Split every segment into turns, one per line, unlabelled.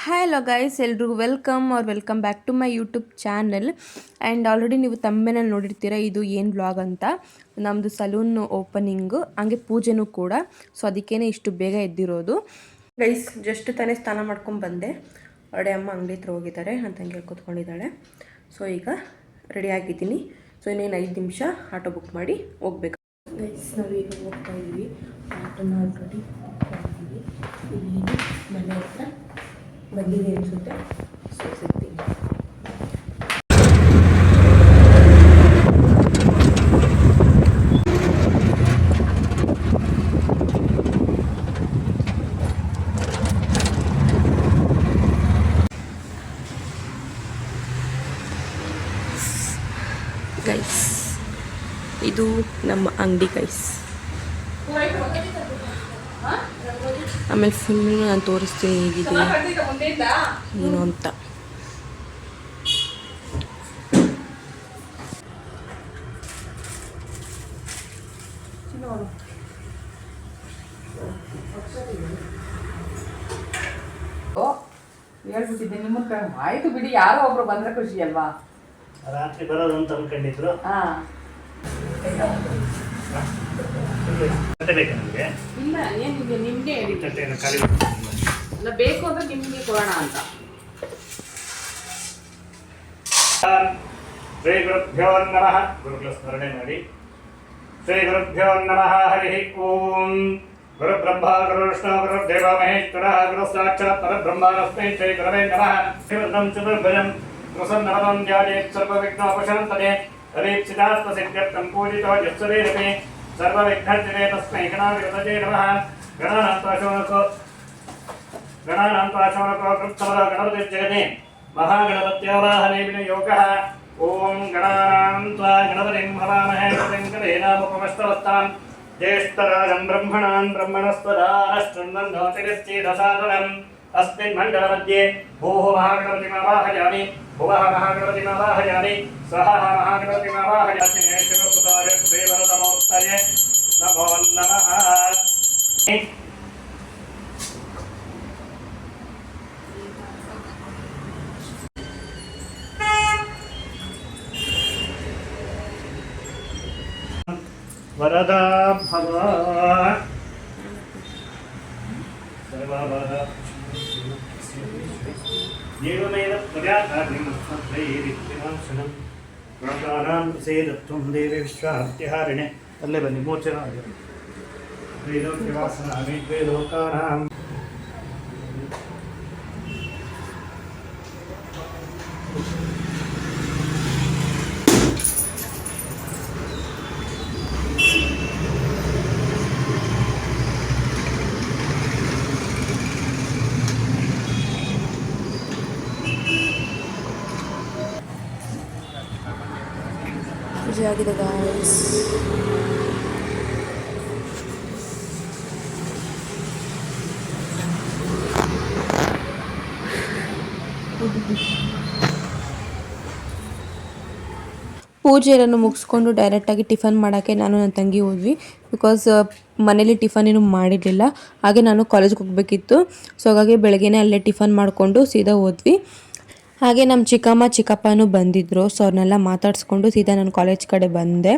Hello guys, ಎಲ್ರಿಗೂ welcome back to my YouTube channel. And already ನೀವು ತಮ್ಮನೇಲಿ ನೋಡಿರ್ತೀರ ಇದು ಏನು ವ್ಲಾಗ್ ಅಂತ. ನಮ್ಮದು ಸಲೂನ್ ಓಪನಿಂಗು, ಹಂಗೆ ಪೂಜೆನೂ ಕೂಡ. ಸೊ ಅದಕ್ಕೇ ಇಷ್ಟು ಬೇಗ ಎದ್ದಿರೋದು. ಗೈಸ್ ಜಸ್ಟ್ ತಾನೇ ಸ್ನಾನ ಮಾಡ್ಕೊಂಡು ಬಂದೆ. ಹೊರಡೆ ಅಮ್ಮ ಅಂಗಡಿ ಹತ್ರ ಹೋಗಿದ್ದಾರೆ, ನನ್ನ ತಂಗಿ ಕೂತ್ಕೊಂಡಿದ್ದಾಳೆ. ಸೊ ಈಗ ರೆಡಿ ಆಗಿದ್ದೀನಿ. ಸೊ ಇನ್ನೇನು 5 ನಿಮಿಷ ಆಟೋ ಬುಕ್ ಮಾಡಿ ಹೋಗ್ಬೇಕು. ಗೈಸ್ ನಾವೀಗ ಹೋಗ್ತಾ ಇದ್ದೀವಿ. ಆಟೋನ ಆಲ್ರೆಡಿ ಬುಕ್ ಮಾಡಿದ್ದೀವಿ. ಇಲ್ಲಿ ಮನೆ ಹತ್ರ ಬಂದಿದೆ ಅನಿಸುತ್ತೆ. ಸೊ ಸಿಗ್ತೀನಿ. ಗೈಸ್ ಇದು ನಮ್ಮ ಅಂಗಡಿ ಗೈಸ್. ಆಮೇಲೆ ಫುಲ್ ನಾನು ತೋರಿಸ್ತೀನಿ ಹೇಗಿದೆ ಏನು ಅಂತ.
ಹೇಳ್ಬಿಟ್ಟಿದ್ದೆ ನಿಮ್ಮ ಆಯ್ತು ಬಿಡಿ, ಯಾರೋ ಒಬ್ರು ಬಂದ್ರೆ ಖುಷಿ ಅಲ್ವಾ.
ರಾತ್ರಿ ಬರೋದು ಅಂತ ಅನ್ಕೊಂಡಿದ್ರು.
ಇಲ್ಲ ಏನಿದೆ ನಿಮ್ಗೆ ಅಲ್ಲ, ಬೇಕು ಅಂದ್ರೆ ನಿಮ್ಗೆ ಕೊಡೋಣ ಅಂತ.
ಶ್ರೀ ಗುರುಭ್ಯೋ ನಮಃ. ಗುರುಗಳ ಸ್ಮರಣೆ ಮಾಡಿ. ಶ್ರೀ ಗುರುಭ್ಯೋ ನಮಃ. ಹರಿ ಓಂ. ಗುರು ಬ್ರಹ್ಮ ಗುರು ವಿಷ್ಣು ಗುರು ದೇವ ಮಹೇಶ್ವರ ಗುರು ಸಾಕ್ಷಾತ್ ಪರಬ್ರಹ್ಮಸ್ಮೈ ಶ್ರೀ ಗುರವೇ ನಮಃ. ಶಿವಂ ಚತುರ್ಭುಜಂ ಪ್ರಸನ್ನವದಂ ಧ್ಯಾಯೇತ್ ಸರ್ವವಿಘ್ನೋಪಶಾಂತಯೇ. ಹರಿಚಿದಾತ್ಮ ಸಿದ್ಧ್ಯರ್ಥಂ ಪೂಜಿತೋ ಯಸ್ಸರೇರಪಿ ಸರ್ವವಿಘ್ನಹರ್ತಿರೇ ತಸ್ಮೈ ಗಣಾಧಿಪತಯೇ ನಮಃ. ಗಣಾನಾಂತ್ವಾಶೋನಕೋ ಕೃತ್ಸಮರ ಗಣಪತಿರ್ಜಗದೇ ಮಹಾಗಣಪತ್ಯಾವಾಹನೆ ವಿನಿಯೋಗಃ. ಓಂ ಗಣಾನಾಂತ್ವಾ ಗಣಪತಿಂ ಹವಾಮಹೇ ಕೃತಿಂಕರೇನಾಮುಪಮಸ್ತವತ್ತಾಂ. ಜ್ಯೇಷ್ಠರಾಜಂ ಬ್ರಹ್ಮಣಾನ್ ಬ್ರಹ್ಮಣಸ್ಪದಾನಶ್ಚಂದನ್ನೋತಿರಿಶ್ಚೇದಸಾದನಂ. अस्मिन् मण्डलमध्ये भूः महागणपतिमावाहयामि, भुवः महागणपतिमावाहयामि, स्वः महागणपतिमावाहयामि. शिवसुताय देवरतमोत्तरे नमो नमः. वरदा भव सर्ववद देवमेव प्रजाताग्निमस्मद्वैरित्यमांसनं गुणकानां प्रसेदत्वं देवी विश्वार्तिहारिणे. अल्ले बन्नि मोचना वेदोक्तिवासनामि वेदोकानां
ಪೂಜೆ ಆಗಿದೆ ಗಾಯ್ಸ್. ಪೂಜೆಯನ್ನು ಮುಗಿಸ್ಕೊಂಡು ಡೈರೆಕ್ಟಾಗಿ ಟಿಫನ್ ಮಾಡೋಕ್ಕೆ ನಾನು ನನ್ನ ತಂಗಿ ಹೋದ್ವಿ. ಬಿಕಾಸ್ ಮನೇಲಿ ಟಿಫನ್ ಏನು ಮಾಡಿರಲಿಲ್ಲ. ಹಾಗೆ ನಾನು ಕಾಲೇಜ್ಗೆ ಹೋಗಬೇಕಿತ್ತು. ಸೊ ಹಾಗಾಗಿ ಬೆಳಗ್ಗೆನೇ ಅಲ್ಲೇ ಟಿಫನ್ ಮಾಡಿಕೊಂಡು ಸೀದಾ ಹೋದ್ವಿ. ಹಾಗೆ ನಮ್ಮ ಚಿಕ್ಕಮ್ಮ ಚಿಕ್ಕಪ್ಪನೂ ಬಂದಿದ್ದರು. ಸೊ ಅವ್ರನ್ನೆಲ್ಲ ಮಾತಾಡಿಸ್ಕೊಂಡು ಸೀದಾ ನಾನು ಕಾಲೇಜ್ ಕಡೆ ಬಂದೆ.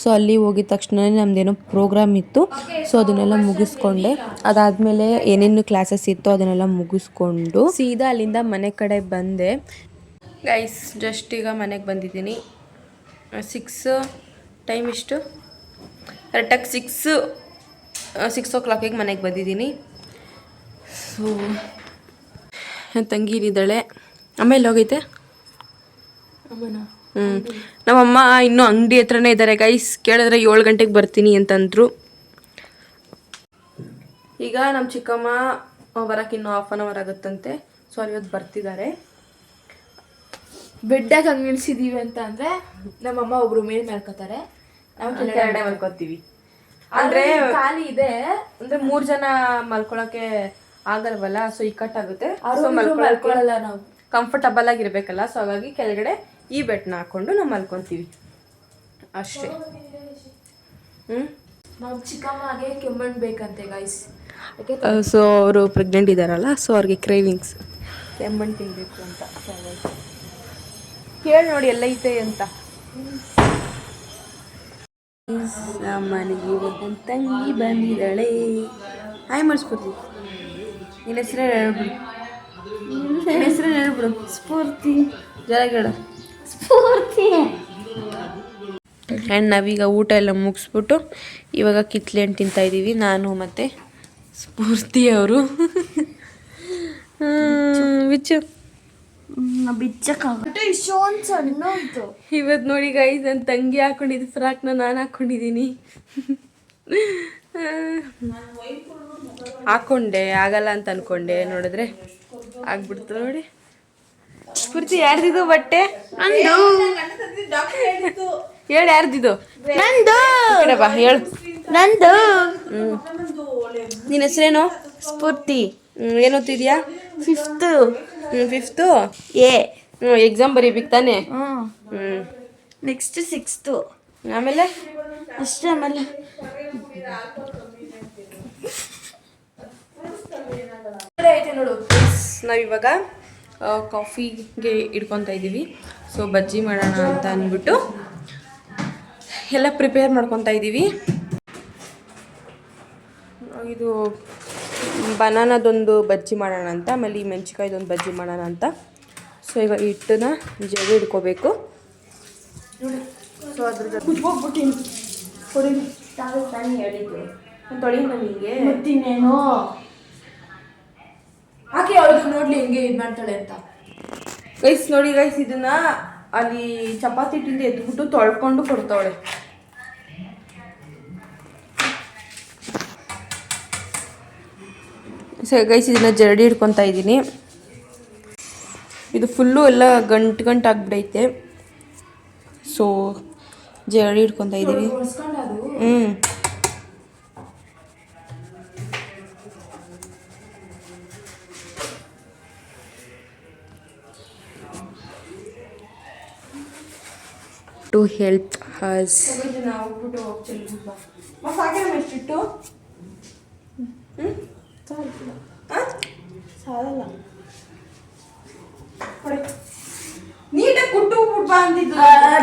ಸೊ ಅಲ್ಲಿ ಹೋಗಿದ ತಕ್ಷಣ ನಮ್ಮದೇನೋ ಪ್ರೋಗ್ರಾಮ್ ಇತ್ತು. ಸೊ ಅದನ್ನೆಲ್ಲ ಮುಗಿಸ್ಕೊಂಡೆ. ಅದಾದಮೇಲೆ ಏನೇನು ಕ್ಲಾಸಸ್ ಇತ್ತು ಅದನ್ನೆಲ್ಲ ಮುಗಿಸ್ಕೊಂಡು ಸೀದಾ ಅಲ್ಲಿಂದ ಮನೆ ಕಡೆ ಬಂದೆ. ಗೈಸ್ ಜಸ್ಟ್ ಈಗ ಮನೆಗೆ ಬಂದಿದ್ದೀನಿ. 6 ಟೈಮ್ ಇಷ್ಟು ಕರೆಕ್ಟಾಗಿ 6 o'clock ಮನೆಗೆ ಬಂದಿದ್ದೀನಿ. ಸೊ ನನ್ನ ತಂಗಿ ಇದ್ದಾಳೆ. ಆಮೇಲೆ ಹೋಗೈತೆ ಅಮ್ಮನ. ನಮ್ಮಮ್ಮ ಇನ್ನೂ ಅಂಗಡಿ ಹತ್ರನೇ ಇದ್ದಾರೆ ಗೈಸ್. ಕೇಳಿದ್ರೆ 7 ಗಂಟೆಗೆ ಬರ್ತೀನಿ ಅಂತಂದರು. ಈಗ ನಮ್ಮ ಚಿಕ್ಕಮ್ಮ ಬರೋಕ್ಕೆ ಇನ್ನೂ 1/2 hour ಆಗುತ್ತಂತೆ. ಸೊ ಅಲ್ಲಿ ಇವತ್ತು ಬರ್ತಿದ್ದಾರೆ.
ಬೆಡ್ಡಾಗ ಹಂಗೆ ನಿಲ್ಸಿದೀವಿ ಅಂತ ಅಂದ್ರೆ ನಮ್ಮಮ್ಮ ಒಬ್ರು ಮೇಲೆ ಮಲ್ಕೋತಾರೆ, ನಾವು ಕೆಳಗಡೆ
ಮಲ್ಕೋತೀವಿ. ಅಂದ್ರೆ
ಖಾಲಿ ಇದೆ
ಅಂದ್ರೆ 3 ಜನ ಮಲ್ಕೊಳಕ್ಕೆ ಆಗಲ್ವಲ್ಲ. ಸೊ ಇಕ್ಕಟ್ಟಾಗುತ್ತೆ.
ಸೊ ಮಲ್ಕೊಳ್ಳಲ್ಲ, ನಾವು
ಕಂಫರ್ಟಬಲ್ ಆಗಿರ್ಬೇಕಲ್ಲ. ಸೊ ಹಾಗಾಗಿ ಕೆಳಗಡೆ ಈ ಬೆಡ್ನ ಹಾಕೊಂಡು ನಾವು ಮಲ್ಕೊತೀವಿ ಅಷ್ಟೇ.
ನಾವು ಚಿಕ್ಕಮ್ಮಗೆ ಕೆಮ್ಮಣ್ಣು ಬೇಕಂತೆ ಗೈಸ್.
ಸೊ ಅವರು ಪ್ರೆಗ್ನೆಂಟ್ ಇದ್ದಾರಲ್ಲ, ಸೊ ಅವ್ರಿಗೆ ಕ್ರೇವಿಂಗ್ಸ್. ಕೆಮ್ಮಣ್ಣು ತಿನ್ನಬೇಕು ಅಂತ ಕೇಳಿ ನೋಡಿ ಎಲ್ಲ ಐತೆ ಅಂತ. ಮನೆಗೆ ನನ್ನ ತಂಗಿ ಬಂದಿದ್ದಾಳೆ. ಹಾಯ್ ಮಾಡಿಸ್ಕೊಡ್ತೀವಿ. ನಿನ್ನ ಹೆಸರೇ ಹೇಳ್ಬಿಡು. ನಿನ್ನ ಹೆಸರೇ ಹೇಳ್ಬಿಡು. ಸ್ಫೂರ್ತಿ. ಜರ ಹೇಳು. ಸ್ಫೂರ್ತಿ. ಆ್ಯಂಡ್ ನಾವೀಗ ಊಟ ಎಲ್ಲ ಮುಗಿಸ್ಬಿಟ್ಟು ಇವಾಗ ಕಿತ್ಲೆ ಹಣ್ಣು ತಿಂತಾಯಿದ್ದೀವಿ, ನಾನು ಮತ್ತು ಸ್ಫೂರ್ತಿ ಅವರು. ಬಿಚ್ಚು ಇವತ್ತು ನೋಡಿ ಗೈಸ್, ನನ್ನ ತಂಗಿ ಹಾಕೊಂಡಿದ್ದು ಫ್ರಾಕ್ನ ನಾನು ಹಾಕ್ಕೊಂಡಿದ್ದೀನಿ. ಹಾಕ್ಕೊಂಡೆ ಆಗಲ್ಲ ಅಂತ ಅನ್ಕೊಂಡೆ, ನೋಡಿದ್ರೆ ಆಗ್ಬಿಡ್ತು ನೋಡಿ. ಸ್ಫೂರ್ತಿ ಯಾರ್ದಿದು ಬಟ್ಟೆ? ಹೇಳು ಯಾರ್ದಿದು? ನಂದು. ಬಾ ಹೇಳು. ನಂದು. ನಿನ್ನ ಹೆಸರೇನು? ಸ್ಫೂರ್ತಿ. ಏನು ಓದ್ತಿದ್ಯಾ? ಫಿಫ್ತು. Fifth A. ಎಕ್ಸಾಮ್ ಬರೀಬೇಕು ತಾನೆ? Next 6th. ಆಮೇಲೆ ಅಷ್ಟೇ. ಆಮೇಲೆ ನೋಡು, ನಾವಿವಾಗ ಕಾಫಿಗೆ ಇಡ್ಕೊತಾ ಇದ್ದೀವಿ. ಸೊ ಬಜ್ಜಿ ಮಾಡೋಣ ಅಂತ ಅಂದ್ಬಿಟ್ಟು ಎಲ್ಲ ಪ್ರಿಪೇರ್ ಮಾಡ್ಕೊತಾ ಇದ್ದೀವಿ. ಇದು ಬನಾನದೊಂದು ಬಜ್ಜಿ ಮಾಡೋಣ ಅಂತ, ಆಮೇಲೆ ಈ ಮೆಣಸಿಕಾಯ್ದೊಂದು ಬಜ್ಜಿ ಮಾಡೋಣ ಅಂತ. ಸೊ ಈಗ ಹಿಟ್ಟನ್ನ ಜಡಿ ಹಿಡ್ಕೋಬೇಕು. ಸೊ ಅದ್ರ ಕುತ್ಕೋಗ್ಬಿಟ್ಟಿನಿ. ತೊಳಿ ನಮಗೆ ಮತ್ತಿನ್ನೇನು
ಆಕೆ ಅವಳಿಗೆ ನೋಡ್ಲಿ ಹೆಂಗೆ ಇದು ಮಾಡ್ತಾಳೆ ಅಂತ.
ಗೈಸ್ ನೋಡಿ ಗೈಸ್, ಇದನ್ನ ಅಲ್ಲಿ ಚಪಾತಿ ಹಿಟ್ಟಿಂದ ಎದ್ಬಿಟ್ಟು ತೊಳ್ಕೊಂಡು ಕೊಡ್ತಾವಳೆ. ಸೊ ಗೈಸ್ ಇದನ್ನ ಜರಡಿ ಹಿಡ್ಕೊತಾ ಇದ್ದೀನಿ. ಇದು ಫುಲ್ಲು ಎಲ್ಲ ಗಂಟು ಆಗ್ಬಿಡೈತೆ. ಸೊ ಜರಡಿ ಹಿಡ್ಕೊತಾ ಇದ್ದೀವಿ. ಟು ಹೆಲ್ಪ್ ಹಸ್. ನೀಟಾಗಿ ಕುಟ್ಟು ಬಾ ಅಂತಿದ್ದು.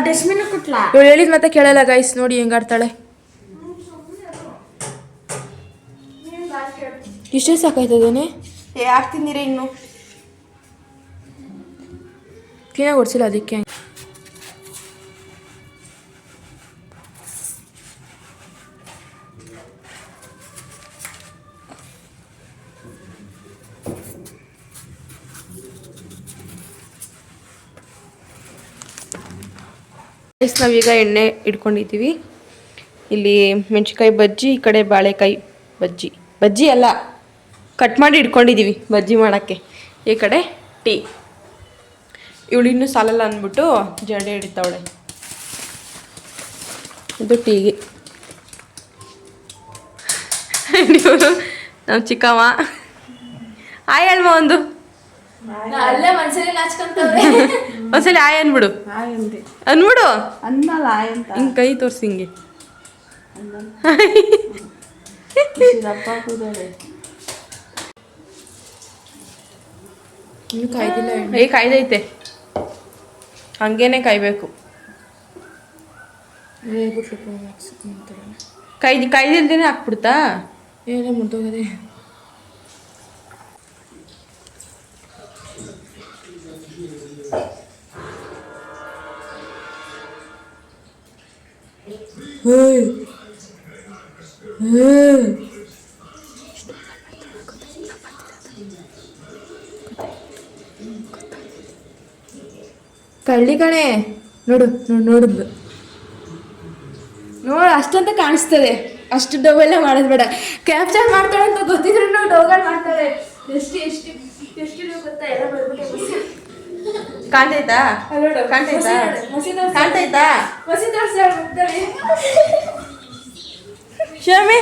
ಡಸ್ಟ್ಬಿನ್ ಕುಟ್ಲಾ? ಇವಳು ಹೇಳಿದ ಮತ್ತೆ ಕೇಳಲ್ಲ ಗೈಸ್, ನೋಡಿ ಹೆಂಗಾಡ್ತಾಳೆ. ಇಷ್ಟೇ ಸಾಕಾಯ್ತದೇನೆ. ಯಾಕೆ ತಿಂದಿರ ಇನ್ನು? ಕ್ಲೀನಾಗಿ ಓಡಿಸಿಲ್ಲ ಅದಕ್ಕೆ. ನಾವೀಗ ಎಣ್ಣೆ ಇಟ್ಕೊಂಡಿದ್ದೀವಿ. ಇಲ್ಲಿ ಮೆಣಸಿನ್ಕಾಯಿ ಬಜ್ಜಿ, ಈ ಕಡೆ ಬಾಳೆಕಾಯಿ ಬಜ್ಜಿ. ಬಜ್ಜಿ ಅಲ್ಲ, ಕಟ್ ಮಾಡಿ ಇಟ್ಕೊಂಡಿದ್ದೀವಿ ಬಜ್ಜಿ ಮಾಡೋಕ್ಕೆ. ಈ ಕಡೆ ಟೀ. ಇವಳು ಇನ್ನೂ ಸಾಲಲ್ಲ ಅಂದ್ಬಿಟ್ಟು ಜಡೆ ಹಿಡಿತಾವಳೆ. ಇದು ಟೀಗೆ. ನಮ್ಮ ಚಿಕ್ಕಮ್ಮ ಆಯ್ ಅಲ್ವಾ ಒಂದು
ಅಲ್ಲೇ ಮನ್ಸಲ್ಲಿ ನಾಚ್ಕೊಂತವ್ರೆ.
ಒಂದ್ಸಲಿ ಆಯ್ ಅನ್ಬಿಡು. ಅನ್ಬಿಡು.
ಅನ್ನಲ್ಲ ಅಂತ
ಹಿಂಗೆ ಕೈ ತೋರಿಸಿ ಹಿಂಗೆ. ಕಾಯ್ದಿಲ್ಲ. ಕಾಯ್ದೈತೆ, ಹಂಗೇನೆ ಕಾಯ್ಬೇಕು. ಕಾಯ್ದಿಲ್ದೇನೆ ಹಾಕ್ಬಿಡ್ತಾ? ಏನೇ ಮುಡ್ದೋಗದೆ.
ಕಳ್ಳಿ ಕಣೆ. ನೋಡು ನೋಡಿದ್ಲು ನೋಡು, ಅಷ್ಟಂತ ಕಾಣಿಸ್ತದೆ. ಅಷ್ಟು ಡೋವೆಲ್ಲ ಮಾಡೋದು ಬೇಡ. ಕ್ಯಾಪ್ಚರ್ ಮಾಡ್ತಾಳೆ ಅಂತ ಗೊತ್ತಿದ್ರು ಡೋಗಳು ಮಾಡ್ತಾಳೆ. ಎಷ್ಟು ಗೊತ್ತಾ? ಎಲ್ಲ ಬರ್ಬಿಟ್ಟೆ.
ಕಾಣ್ತೈತಾ? ಕಾಣ್ತೈತಾ? ಕಾಣ್ತೈತಾ? ಶಾಮಿ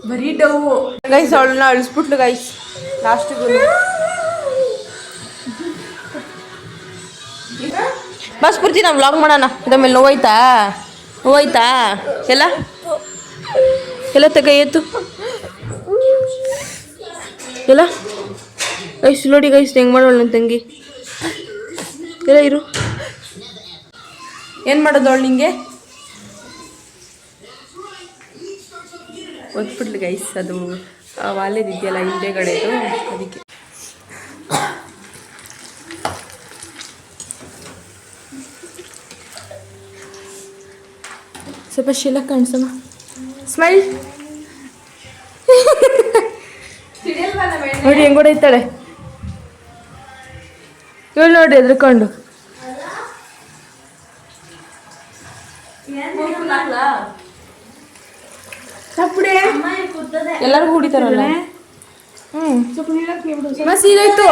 ಬರೀ ಡವ್ವು.
ಗೈಸ್ ಅವಳನ್ನ ಅಳಿಸ್ಬಿಟ್ಲು ಗೈಸ್ ಲಾಸ್ಟಿಗೂ. ಬಸ್ ಪೂರ್ತಿ ನಾವು ವ್ಲಾಗ್ ಮಾಡೋಣ. ಇದಮೇಲೆ ನೋವಾಯ್ತಾ ಎಲ್ಲ ಎಲ್ಲ ಎತ್ತು ಎಲ್ಲ ಗೈಸ್ ನೋಡಿ ಗೈಸ್ ಹೆಂಗೆ ಮಾಡೋಳು ನನ್ನ ತಂಗಿ ಎಲ್ಲ ಇರು ಏನು ಮಾಡೋದು ಅವಳು ನಿಂಗೆ ಒದ್ಬಿಡ್ಲಿ ಗೈಸ್ ಅದು ವಾಲೆದಿದೆಯಲ್ಲ ಹಿಂದೆಗಡೆದು ಅದಕ್ಕೆ ಸ್ವಲ್ಪ ಶೀಲ ಕಾಣಿಸಮ್ಮ ಸ್ಮೈಲ್ ನೋಡಿ ಹೆಂಗ್ ಹೊಡೈತಾಳೆ ಇವಳು ನೋಡಿ ಎದ್ರಕೊಂಡು ಎಲ್ಲರಿಗೂ ಹೊಡಿತಾರಲ್ಲ ಸೀದಾಯ್ತು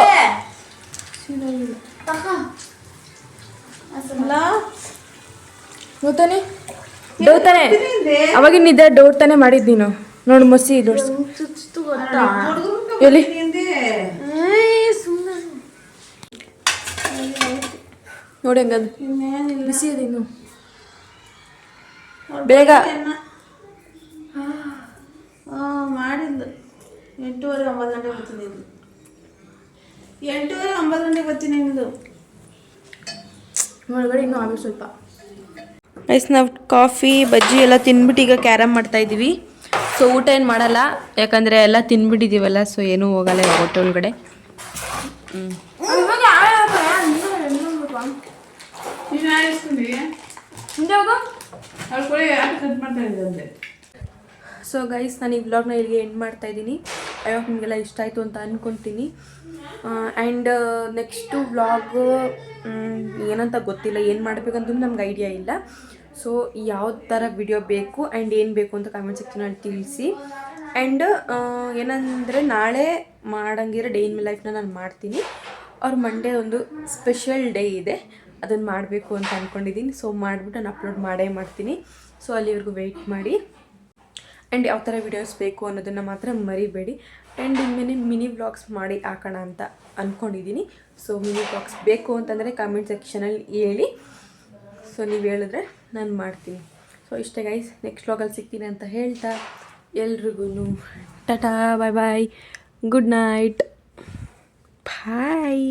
ಗೊತ್ತಾನೆ ಡೋರ್ ತಾನೆ ಅವಾಗಿನಿದ್ದೆ ಡೋರ್ ತಾನೆ ಮಾಡಿದ್ ನೀನು ನೋಡು ಮಸಿ ಡೋರ್ಸ್ ಎಲ್ಲಿ ನೋಡಿ ಹಂಗದು ಬಿಸಿ ಇದೆ ಇನ್ನು ಬೇಗ
ಮಾಡಿದ್ದು 8:30 9 ಗಂಟೆಗೆ ಬರ್ತೀನಿ 8:30 9 ಗಂಟೆಗೆ ಬರ್ತೀನಿ ನಿಮ್ಮದು
ಒಳಗಡೆ ಇನ್ನೂ ಆಮೇಲೆ ಸ್ವಲ್ಪ ಐಸ್ ನಾವು ಕಾಫಿ ಬಜ್ಜಿ ಎಲ್ಲ ತಿನ್ಬಿಟ್ಟು ಈಗ ಕ್ಯಾರಮ್ ಮಾಡ್ತಾಯಿದ್ದೀವಿ ಸೊ ಊಟ ಏನು ಮಾಡಲ್ಲ ಯಾಕಂದರೆ ಎಲ್ಲ ತಿನ್ಬಿಟ್ಟಿದ್ದೀವಲ್ಲ ಸೊ ಏನೂ ಹೋಗಲ್ಲ ಹೊಟ್ಟೆ ಒಳಗಡೆ ಸೊ ಗೈಸ್ ನಾನು ಈ ವ್ಲಾಗ್ನ ಇಲ್ಲಿಗೆ ಎಂಡ್ ಮಾಡ್ತಾಯಿದ್ದೀನಿ ಅವಾಗ ನಿಮಗೆಲ್ಲ ಇಷ್ಟ ಆಯಿತು ಅಂತ ಅಂದ್ಕೊತೀನಿ ಆ್ಯಂಡ್ ನೆಕ್ಸ್ಟು ವ್ಲಾಗು ಏನಂತ ಗೊತ್ತಿಲ್ಲ ಏನು ಮಾಡಬೇಕಂತ ನಮ್ಗೆ ಐಡಿಯಾ ಇಲ್ಲ ಸೊ ಯಾವ ಥರ ವಿಡಿಯೋ ಬೇಕು ಆ್ಯಂಡ್ ಏನು ಬೇಕು ಅಂತ ಕಮೆಂಟ್ ಸೆಕ್ಷನಲ್ಲಿ ತಿಳಿಸಿ ಆ್ಯಂಡ್ ಏನಂದರೆ ನಾಳೆ ಮಾಡಂಗಿರೋ ಡೇ ಇನ್ ಮೈ ಲೈಫ್ನ ನಾನು ಮಾಡ್ತೀನಿ ಅವ್ರ ಮಂಡೇ ಒಂದು ಸ್ಪೆಷಲ್ ಡೇ ಇದೆ ಅದನ್ನು ಮಾಡಬೇಕು ಅಂತ ಅಂದ್ಕೊಂಡಿದ್ದೀನಿ ಸೊ ಮಾಡಿಬಿಟ್ಟು ನಾನು ಅಪ್ಲೋಡ್ ಮಾಡೇ ಮಾಡ್ತೀನಿ ಸೊ ಅಲ್ಲಿವರೆಗೂ ವೆಯ್ಟ್ ಮಾಡಿ ಆ್ಯಂಡ್ ಯಾವ ಥರ ವೀಡಿಯೋಸ್ ಬೇಕು ಅನ್ನೋದನ್ನು ಮಾತ್ರ ಮರಿಬೇಡಿ ಆ್ಯಂಡ್ ಇನ್ಮೇಲೆ ಮಿನಿ ವ್ಲಾಗ್ಸ್ ಮಾಡಿ ಹಾಕೋಣ ಅಂತ ಅಂದ್ಕೊಂಡಿದ್ದೀನಿ ಸೊ ಮಿನಿ ವ್ಲಾಗ್ಸ್ ಬೇಕು ಅಂತಂದರೆ ಕಮೆಂಟ್ ಸೆಕ್ಷನಲ್ಲಿ ಹೇಳಿ ಸೊ ನೀವು ಹೇಳಿದ್ರೆ ನಾನು ಮಾಡ್ತೀನಿ ಸೊ ಇಷ್ಟೇ ಗೈಸ್ ನೆಕ್ಸ್ಟ್ ವ್ಲಾಗಲ್ಲಿ ಸಿಗ್ತೀನಿ ಅಂತ ಹೇಳ್ತಾ ಎಲ್ರಿಗೂ ಟಾಟಾ ಬಾಯ್ ಬಾಯ್ ಗುಡ್ ನೈಟ್ ಬಾಯ್